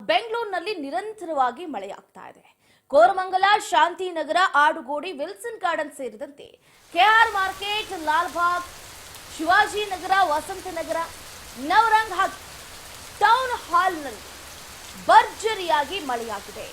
ಬೆಂಗಳೂರಿನಲ್ಲಿ ನಿರಂತರವಾಗಿ ಮಳೆಯಾಗ್ತಾ ಇದೆ. ಕೋರಮಂಗಲ, ಶಾಂತಿನಗರ, ಆಡುಗೋಡಿ, ವಿಲ್ಸನ್ ಗಾರ್ಡನ್ ಸೇರಿದಂತೆ ಕೆಆರ್ ಮಾರ್ಕೆಟ್, ಲಾಲ್ಬಾಗ್, ಶಿವಾಜಿನಗರ, ವಸಂತನಗರ, ನವರಂಗ್ ಹಾಗೂ ಟೌನ್ ಹಾಲ್ನಲ್ಲಿ ಭರ್ಜರಿಯಾಗಿ ಮಳೆಯಾಗಿದೆ.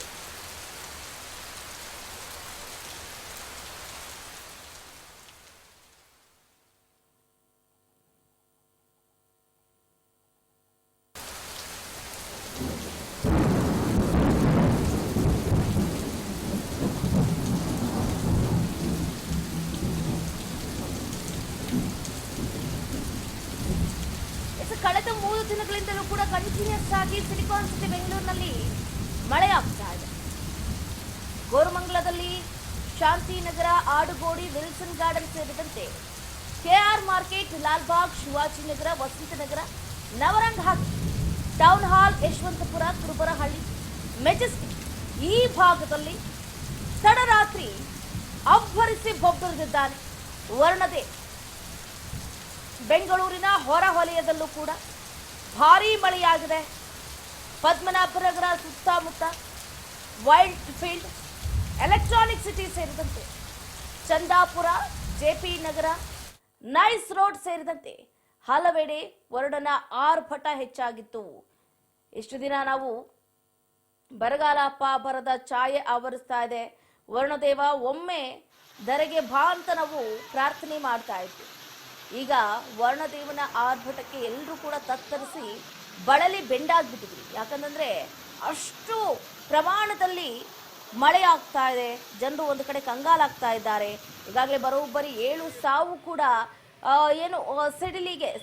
ಕಳೆದ 3 ದಿನಗಳಿಂದಲೂ ಕೂಡ ಕಂಟಿನ್ಯೂಸ್ ಆಗಿ ಸಿಲಿಕಾನ್ ಸಿಟಿ ಬೆಂಗಳೂರಿನಲ್ಲಿ ಮಳೆಯಾಗ್ತಾ ಇದೆ. ಕೋರಮಂಗಲದಲ್ಲಿ, ಶಾಂತಿನಗರ, ಆಡುಗೋಡಿ, ವಿಲ್ಸನ್ ಗಾರ್ಡನ್ ಸೇರಿದಂತೆ ಕೆಆರ್ ಮಾರ್ಕೆಟ್, ಲಾಲ್ಬಾಗ್, ಶಿವಾಜಿನಗರ, ವಸಂತನಗರ, ನವರಂಗ್ ಹಾಗೂ ಟೌನ್ ಹಾಲ್, ಯಶವಂತಪುರ, ಕುರುಬರಹಳ್ಳಿ, ಮೆಜೆಸ್ಟಿಕ್ ಈ ಭಾಗದಲ್ಲಿ ತಡರಾತ್ರಿ ಅಬ್ಬರಿಸಿ ಬೊಬ್ಬರಿದಿದ್ದಾನೆ ವರುಣದೇವ್. ಬೆಂಗಳೂರಿನ ಹೊರವಲಯದಲ್ಲೂ ಕೂಡ ಭಾರೀ ಮಳೆಯಾಗಿದೆ. ಪದ್ಮನಾಭನಗರ ಸುತ್ತಮುತ್ತ, ವೈಲ್ಡ್ ಫೀಲ್ಡ್, ಎಲೆಕ್ಟ್ರಾನಿಕ್ ಸಿಟಿ ಸೇರಿದಂತೆ ಚಂದಾಪುರ, ಜೆಪಿ ನಗರ, ನೈಸ್ ರೋಡ್ ಸೇರಿದಂತೆ ಹಲವೆಡೆ ವರುಣನ ಆರ್ಭಟ ಹೆಚ್ಚಾಗಿತ್ತು. ಇಷ್ಟು ದಿನ ನಾವು ಬರಗಾಲ ಬರದ ಛಾಯೆ ಆವರಿಸ್ತಾ ಇದೆ. ವರುಣದೇವ ಒಮ್ಮೆ ಧರೆಗೆ ಬಾ ಅಂತ ನಾವು ಪ್ರಾರ್ಥನೆ ಮಾಡ್ತಾ ಇದ್ವಿ. ಈಗ ವರ್ಣದೇವನ ಆರ್ಭಟಕ್ಕೆ ಎಲ್ಲರೂ ಕೂಡ ತತ್ತರಿಸಿ ಬಳಲಿ ಬೆಂಡಾಗ್ಬಿಟ್ಟಿದ್ವಿ. ಯಾಕಂತಂದ್ರೆ ಅಷ್ಟು ಪ್ರಮಾಣದಲ್ಲಿ ಮಳೆ ಆಗ್ತಾ ಇದೆ. ಜನರು ಒಂದು ಕಡೆ ಕಂಗಾಲಾಗ್ತಾ ಇದ್ದಾರೆ. ಈಗಾಗಲೇ ಬರೋಬ್ಬರಿ 7 ಸಾವು ಕೂಡ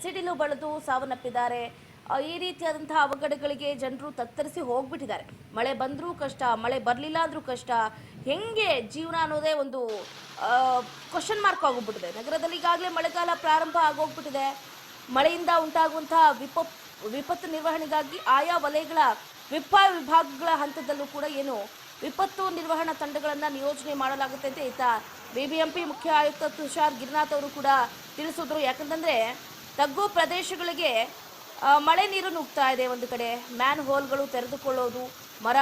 ಸಿಡಿಲು ಬಳಿದು ಸಾವನ್ನಪ್ಪಿದ್ದಾರೆ. ಈ ರೀತಿಯಾದಂತಹ ಅವಘಡಗಳಿಗೆ ಜನರು ತತ್ತರಿಸಿ ಹೋಗ್ಬಿಟ್ಟಿದ್ದಾರೆ. ಮಳೆ ಬಂದರೂ ಕಷ್ಟ, ಮಳೆ ಬರಲಿಲ್ಲ ಅಂದ್ರೂ ಕಷ್ಟ. ಹೆಂಗೆ ಜೀವನ ಅನ್ನೋದೇ ಒಂದು ಕ್ವಶನ್ ಮಾರ್ಕ್ ಆಗೋಗ್ಬಿಟ್ಟಿದೆ. ನಗರದಲ್ಲಿ ಈಗಾಗಲೇ ಮಳೆಗಾಲ ಪ್ರಾರಂಭ ಆಗೋಗ್ಬಿಟ್ಟಿದೆ. ಮಳೆಯಿಂದ ಉಂಟಾಗುವಂತಹ ವಿಪತ್ತು ನಿರ್ವಹಣೆಗಾಗಿ ಆಯಾ ವಲಯಗಳ ವಿಭಾಗಗಳ ಹಂತದಲ್ಲೂ ಕೂಡ ವಿಪತ್ತು ನಿರ್ವಹಣಾ ತಂಡಗಳನ್ನು ನಿಯೋಜನೆ ಮಾಡಲಾಗುತ್ತೆ ಅಂತ ಈತ ಬಿಬಿಎಂಪಿ ಮುಖ್ಯ ಆಯುಕ್ತ ತುಷಾರ್ ಗಿರಿನಾಥ್ ಅವರು ಕೂಡ ತಿಳಿಸಿದ್ರು. ಯಾಕಂತಂದ್ರೆ ತಗ್ಗು ಪ್ರದೇಶಗಳಿಗೆ ಮಳೆ ನೀರು ನುಗ್ತಾ ಇದೆ. ಒಂದು ಕಡೆ ಮ್ಯಾನ್ ಹೋಲ್ಗಳು ತೆರೆದುಕೊಳ್ಳೋದು, ಮರ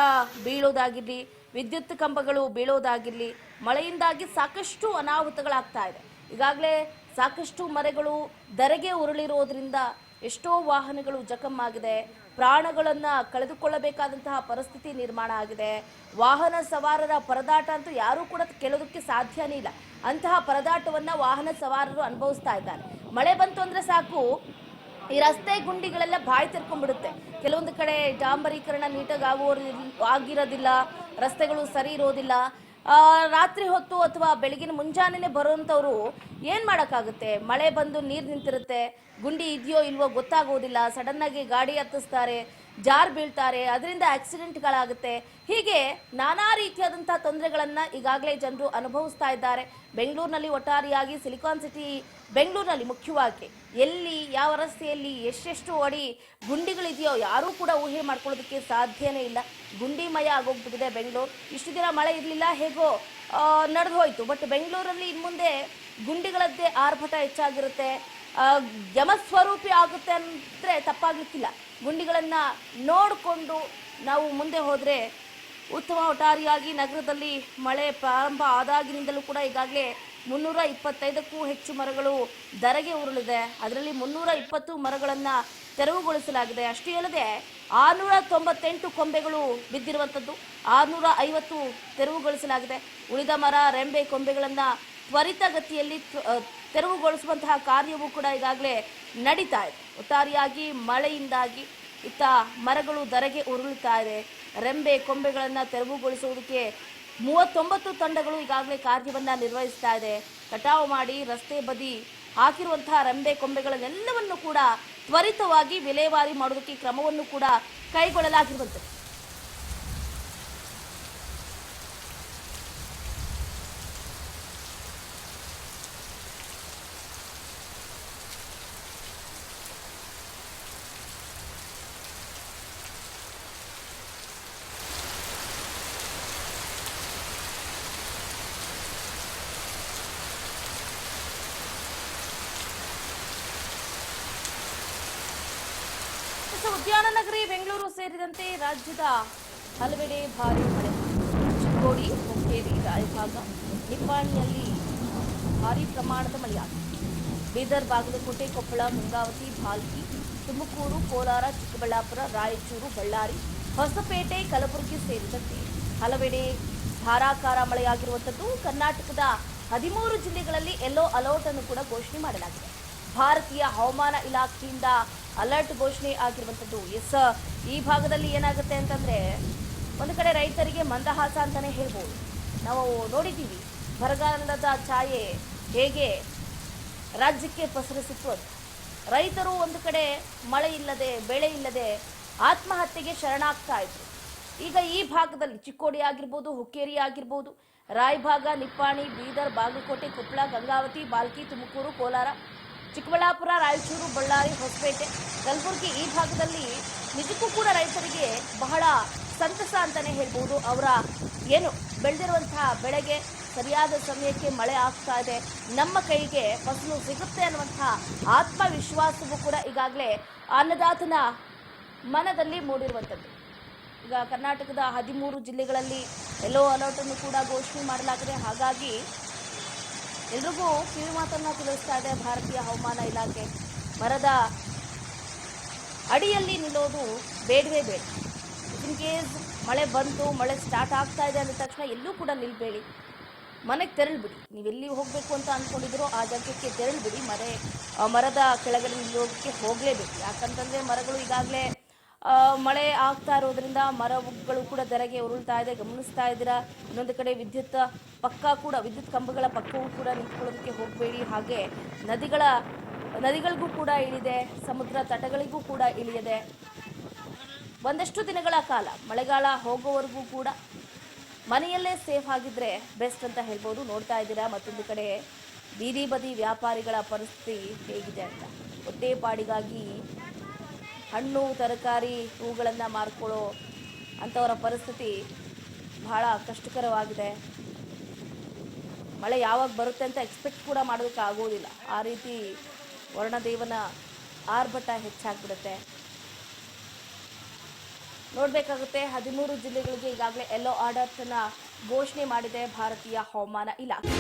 ಬೀಳೋದಾಗಿರಲಿ, ವಿದ್ಯುತ್ ಕಂಬಗಳು ಬೀಳೋದಾಗಿರಲಿ, ಮಳೆಯಿಂದಾಗಿ ಸಾಕಷ್ಟು ಅನಾಹುತಗಳಾಗ್ತಾ ಇದೆ. ಈಗಾಗಲೇ ಸಾಕಷ್ಟು ಮರಗಳು ಧರೆಗೆ ಉರುಳಿರೋದ್ರಿಂದ ಎಷ್ಟೋ ವಾಹನಗಳು ಜಖಮ್ಮಾಗಿದೆ. ಪ್ರಾಣಗಳನ್ನು ಕಳೆದುಕೊಳ್ಳಬೇಕಾದಂತಹ ಪರಿಸ್ಥಿತಿ ನಿರ್ಮಾಣ ಆಗಿದೆ. ವಾಹನ ಸವಾರರ ಪರದಾಟ ಅಂತೂ ಯಾರೂ ಕೂಡ ಕೇಳೋದಕ್ಕೆ ಸಾಧ್ಯನೇ ಇಲ್ಲ. ಅಂತಹ ಪರದಾಟವನ್ನು ವಾಹನ ಸವಾರರು ಅನುಭವಿಸ್ತಾ ಇದ್ದಾರೆ. ಮಳೆ ಬಂತು ಅಂದರೆ ಸಾಕು, ಈ ರಸ್ತೆ ಗುಂಡಿಗಳೆಲ್ಲ ಬಾಯಿ ತೆರ್ಕೊಂಡ್ಬಿಡುತ್ತೆ. ಕೆಲವೊಂದು ಕಡೆ ಡಾಂಬರೀಕರಣ ನೀಟಾಗಿ ಆಗಿರೋದಿಲ್ಲ, ರಸ್ತೆಗಳು ಸರಿ ಇರೋದಿಲ್ಲ. ರಾತ್ರಿ ಹೊತ್ತು ಅಥವಾ ಬೆಳಗಿನ ಮುಂಜಾನೆ ಬರುವಂಥವ್ರು ಏನು ಮಾಡೋಕ್ಕಾಗುತ್ತೆ? ಮಳೆ ಬಂದು ನೀರು ನಿಂತಿರುತ್ತೆ, ಗುಂಡಿ ಇದೆಯೋ ಇಲ್ವೋ ಗೊತ್ತಾಗೋದಿಲ್ಲ. ಸಡನ್ನಾಗಿ ಗಾಡಿ ಹತ್ತಿಸ್ತಾರೆ, ಜಾರ್ ಬೀಳ್ತಾರೆ, ಅದರಿಂದ ಆಕ್ಸಿಡೆಂಟ್ಗಳಾಗುತ್ತೆ. ಹೀಗೆ ನಾನಾ ರೀತಿಯಾದಂಥ ತೊಂದರೆಗಳನ್ನು ಈಗಾಗಲೇ ಜನರು ಅನುಭವಿಸ್ತಾ ಇದ್ದಾರೆ. ಬೆಂಗಳೂರಿನಲ್ಲಿ ಒಟ್ಟಾರೆಯಾಗಿ ಸಿಲಿಕಾನ್ ಸಿಟಿ ಬೆಂಗಳೂರಿನಲ್ಲಿ ಮುಖ್ಯವಾಗಿ ಎಲ್ಲಿ ಯಾವ ರಸ್ತೆಯಲ್ಲಿ ಎಷ್ಟೆಷ್ಟು ಅಡಿ ಗುಂಡಿಗಳಿದೆಯೋ ಯಾರೂ ಕೂಡ ಊಹೆ ಮಾಡ್ಕೊಳ್ಳೋದಕ್ಕೆ ಸಾಧ್ಯನೇ ಇಲ್ಲ. ಗುಂಡಿಮಯ ಆಗೋಗ್ಬಿಟ್ಟಿದೆ ಬೆಂಗಳೂರು. ಇಷ್ಟು ದಿನ ಮಳೆ ಇರಲಿಲ್ಲ, ಹೇಗೋ ನಡೆದು ಹೋಯಿತು. ಬಟ್ ಬೆಂಗಳೂರಲ್ಲಿ ಇನ್ನು ಮುಂದೆ ಗುಂಡಿಗಳದ್ದೇ ಆರ್ಭಟ ಹೆಚ್ಚಾಗಿರುತ್ತೆ. ಯಮಸ್ವರೂಪಿ ಆಗುತ್ತೆ ಅಂದರೆ ತಪ್ಪಾಗಲಿಕ್ಕಿಲ್ಲ. ಗುಂಡಿಗಳನ್ನು ನೋಡಿಕೊಂಡು ನಾವು ಮುಂದೆ ಹೋದರೆ ಉತ್ತಮ. ಒಟ್ಟಾರೆಯಾಗಿ ನಗರದಲ್ಲಿ ಮಳೆ ಪ್ರಾರಂಭ ಆದಾಗಿನಿಂದಲೂ ಕೂಡ ಈಗಾಗಲೇ 325ಕ್ಕೂ ಹೆಚ್ಚು ಮರಗಳು ಧರೆಗೆ ಉರುಳಿದೆ. ಅದರಲ್ಲಿ 320 ಮರಗಳನ್ನು ತೆರವುಗೊಳಿಸಲಾಗಿದೆ. ಅಷ್ಟೇ ಅಲ್ಲದೆ 698 ಕೊಂಬೆಗಳು ಬಿದ್ದಿರುವಂಥದ್ದು, 650 ತೆರವುಗೊಳಿಸಲಾಗಿದೆ. ಉಳಿದ ಮರ, ರೆಂಬೆ, ಕೊಂಬೆಗಳನ್ನು ತ್ವರಿತಗತಿಯಲ್ಲಿ ತೆರವುಗೊಳಿಸುವಂತಹ ಕಾರ್ಯವೂ ಕೂಡ ಈಗಾಗಲೇ ನಡೀತಾ ಇದೆ. ಒಟ್ಟಾರೆಯಾಗಿ ಮಳೆಯಿಂದಾಗಿ ಇತ್ತ ಮರಗಳು ಧರೆಗೆ ಉರುಳುತ್ತಾ ಇದೆ. ರೆಂಬೆ, ಕೊಂಬೆಗಳನ್ನು ತೆರವುಗೊಳಿಸುವುದಕ್ಕೆ 39 ತಂಡಗಳು ಈಗಾಗಲೇ ಕಾರ್ಯವನ್ನು ನಿರ್ವಹಿಸ್ತಾ ಇದೆ. ಕಟಾವು ಮಾಡಿ ರಸ್ತೆ ಬದಿ ಹಾಕಿರುವಂತಹ ರೆಂಬೆ, ಕೊಂಬೆಗಳನ್ನೆಲ್ಲವನ್ನು ಕೂಡ ತ್ವರಿತವಾಗಿ ವಿಲೇವಾರಿ ಮಾಡೋದಕ್ಕೆ ಕ್ರಮವನ್ನು ಕೂಡ ಕೈಗೊಳ್ಳಲಾಗಿರುವಂಥದ್ದು. ಉದ್ಯಾನ ನಗರಿ ಬೆಂಗಳೂರು ಸೇರಿದಂತೆ ರಾಜ್ಯದ ಹಲವೆಡೆ ಭಾರೀ ಮಳೆ. ಚಿಕ್ಕೋಡಿ, ಹುಕ್ಕೇರಿ, ರಾಯಭಾಗ, ನಿಪ್ಪಾಣಿಯಲ್ಲಿ ಭಾರೀ ಪ್ರಮಾಣದ ಮಳೆಯಾಗಿದೆ. ಬೀದರ್, ಬಾಗಲಕೋಟೆ, ಕೊಪ್ಪಳ, ಗಂಗಾವತಿ, ಭಾಲ್ಕಿ, ತುಮಕೂರು, ಕೋಲಾರ, ಚಿಕ್ಕಬಳ್ಳಾಪುರ, ರಾಯಚೂರು, ಬಳ್ಳಾರಿ, ಹೊಸಪೇಟೆ, ಕಲಬುರಗಿ ಸೇರಿದಂತೆ ಹಲವೆಡೆ ಧಾರಾಕಾರ ಮಳೆಯಾಗಿರುವಂಥದ್ದು. ಕರ್ನಾಟಕದ 13 ಜಿಲ್ಲೆಗಳಲ್ಲಿ ಯೆಲ್ಲೋ ಅಲರ್ಟ್ ಅನ್ನು ಕೂಡ ಘೋಷಣೆ ಮಾಡಲಾಗಿದೆ. ಭಾರತೀಯ ಹವಾಮಾನ ಇಲಾಖೆಯಿಂದ ಅಲರ್ಟ್ ಘೋಷಣೆ ಆಗಿರುವಂಥದ್ದು. ಈ ಭಾಗದಲ್ಲಿ ಏನಾಗುತ್ತೆ ಅಂತಂದ್ರೆ ಒಂದು ಕಡೆ ರೈತರಿಗೆ ಮಂದಹಾಸ ಅಂತಾನೆ ಹೇಳ್ಬೋದು. ನಾವು ನೋಡಿದ್ದೀವಿ ಬರಗಾಲದ ಛಾಯೆ ಹೇಗೆ ರಾಜ್ಯಕ್ಕೆ ಪಸರಿಸಿತ್ತು ಅಂತ. ರೈತರು ಒಂದು ಕಡೆ ಮಳೆ ಇಲ್ಲದೆ, ಬೆಳೆ ಇಲ್ಲದೆ ಆತ್ಮಹತ್ಯೆಗೆ ಶರಣಾಗ್ತಾ ಇದ್ರು. ಈಗ ಈ ಭಾಗದಲ್ಲಿ ಚಿಕ್ಕೋಡಿ ಆಗಿರ್ಬೋದು, ಹುಕ್ಕೇರಿ ಆಗಿರ್ಬೋದು, ರಾಯಭಾಗ, ನಿಪ್ಪಾಣಿ, ಬೀದರ್, ಬಾಗಲಕೋಟೆ, ಕೊಪ್ಪಳ, ಗಂಗಾವತಿ, ಬಾಲ್ಕಿ, ತುಮಕೂರು, ಕೋಲಾರ, ಚಿಕ್ಕಬಳ್ಳಾಪುರ, ರಾಯಚೂರು, ಬಳ್ಳಾರಿ, ಹೊಸಪೇಟೆ, ಕಲಬುರಗಿ ಈ ಭಾಗದಲ್ಲಿ ನಿಜಕ್ಕೂ ಕೂಡ ರೈತರಿಗೆ ಬಹಳ ಸಂತಸ ಅಂತಾನೆ ಹೇಳ್ಬೋದು. ಅವರ ಏನು ಬೆಳೆದಿರುವಂತಹ ಬೆಳೆಗೆ ಸರಿಯಾದ ಸಮಯಕ್ಕೆ ಮಳೆ ಆಗ್ತಾ ಇದೆ, ನಮ್ಮ ಕೈಗೆ ಫಸಲು ಸಿಗುತ್ತೆ ಅನ್ನುವಂತಹ ಆತ್ಮವಿಶ್ವಾಸವೂ ಕೂಡ ಈಗಾಗಲೇ ಅನ್ನದಾತನ ಮನದಲ್ಲಿ ಮೂಡಿರುವಂಥದ್ದು. ಈಗ ಕರ್ನಾಟಕದ 13 ಜಿಲ್ಲೆಗಳಲ್ಲಿ ಯೆಲ್ಲೋ ಅಲರ್ಟ್ ಅನ್ನು ಕೂಡ ಘೋಷಣೆ ಮಾಡಲಾಗಿದೆ. ಹಾಗಾಗಿ ಎಲ್ರಿಗೂ ಕಿವಿ ಮಾತನ್ನ ತಿಳಿಸ್ತಾ ಇದೆ ಭಾರತೀಯ ಹವಾಮಾನ ಇಲಾಖೆ. ಮರದ ಅಡಿಯಲ್ಲಿ ನಿಲ್ಲೋದು ಬೇಡವೇ ಬೇಡ. ಇನ್ ಕೇಸ್ ಮಳೆ ಬಂತು, ಮಳೆ ಸ್ಟಾರ್ಟ್ ಆಗ್ತಾ ಇದೆ ಅಂದ ತಕ್ಷಣ ಎಲ್ಲೂ ಕೂಡ ನಿಲ್ಬೇಡಿ, ಮನೆಗೆ ತೆರಳ್ಬಿಡಿ. ನೀವೆಲ್ಲಿ ಹೋಗಬೇಕು ಅಂತ ಅಂದ್ಕೊಂಡಿದ್ದೀರೋ ಆ ಜಾಗಕ್ಕೆ ತೆರಳ್ಬಿಡಿ. ಮರದ ಕೆಳಗಡೆ ನಿಲ್ಲೋದಕ್ಕೆ ಹೋಗಲೇಬೇಕು. ಯಾಕಂತಂದರೆ ಮರಗಳು ಈಗಾಗಲೇ ಮಳೆ ಆಗ್ತಾ ಇರೋದ್ರಿಂದ ಮರಗಳು ಕೂಡ ಧರೆಗೆ ಉರುಳ್ತಾ ಇದೆ, ಗಮನಿಸ್ತಾ ಇದ್ದೀರಾ. ಇನ್ನೊಂದು ಕಡೆ ವಿದ್ಯುತ್ ಕಂಬಗಳ ಪಕ್ಕವೂ ಕೂಡ ನಿಂತ್ಕೊಳ್ಳೋದಕ್ಕೆ ಹೋಗಬೇಡಿ. ಹಾಗೆ ನದಿಗಳಿಗೂ ಕೂಡ ಇಳಿದೆ, ಸಮುದ್ರ ತಟಗಳಿಗೂ ಕೂಡ ಇಳಿಯದೆ ಒಂದಷ್ಟು ದಿನಗಳ ಕಾಲ ಮಳೆಗಾಲ ಹೋಗೋವರೆಗೂ ಕೂಡ ಮನೆಯಲ್ಲೇ ಸೇಫ್ ಆಗಿದ್ರೆ ಬೆಸ್ಟ್ ಅಂತ ಹೇಳ್ಬೋದು. ನೋಡ್ತಾ ಇದ್ದೀರಾ ಮತ್ತೊಂದು ಕಡೆ ಬೀದಿ ಬದಿ ವ್ಯಾಪಾರಿಗಳ ಪರಿಸ್ಥಿತಿ ಹೇಗಿದೆ ಅಂತ. ಹೊಟ್ಟೆಪಾಡಿಗಾಗಿ ಹಣ್ಣು, ತರಕಾರಿ, ಹೂಗಳನ್ನು ಮಾರ್ಕೊಳ್ಳೋ ಅಂಥವರ ಪರಿಸ್ಥಿತಿ ಬಹಳ ಕಷ್ಟಕರವಾಗಿದೆ. ಮಳೆ ಯಾವಾಗ ಬರುತ್ತೆ ಅಂತ ಎಕ್ಸ್ಪೆಕ್ಟ್ ಕೂಡ ಮಾಡೋದಕ್ಕೆ ಆಗೋದಿಲ್ಲ. ಆ ರೀತಿ ವರ್ಣದೇವನ ಆರ್ಭಟ ಹೆಚ್ಚಾಗ್ಬಿಡುತ್ತೆ. ನೋಡಬೇಕಾಗುತ್ತೆ. 13 ಜಿಲ್ಲೆಗಳಿಗೆ ಈಗಾಗಲೇ ಯೆಲ್ಲೋ ಅಲರ್ಟ್ ಅನ್ನ ಘೋಷಣೆ ಮಾಡಿದೆ ಭಾರತೀಯ ಹವಾಮಾನ ಇಲಾಖೆ.